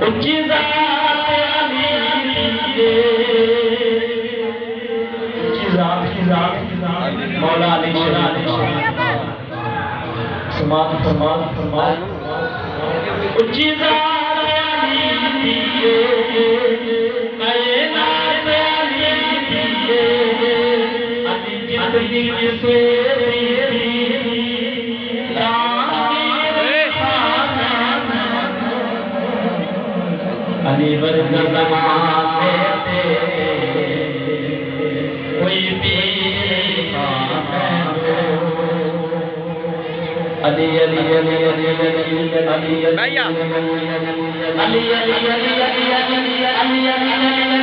اچھی ذات علی اچھی ذات مولا علی سماعت فرمان اچھی ذات علی کائنات علی علی جسے علی ورد زمانے تے کوئی پیر علی علی علی علی علی علی علی علی علی علی علی علی علی علی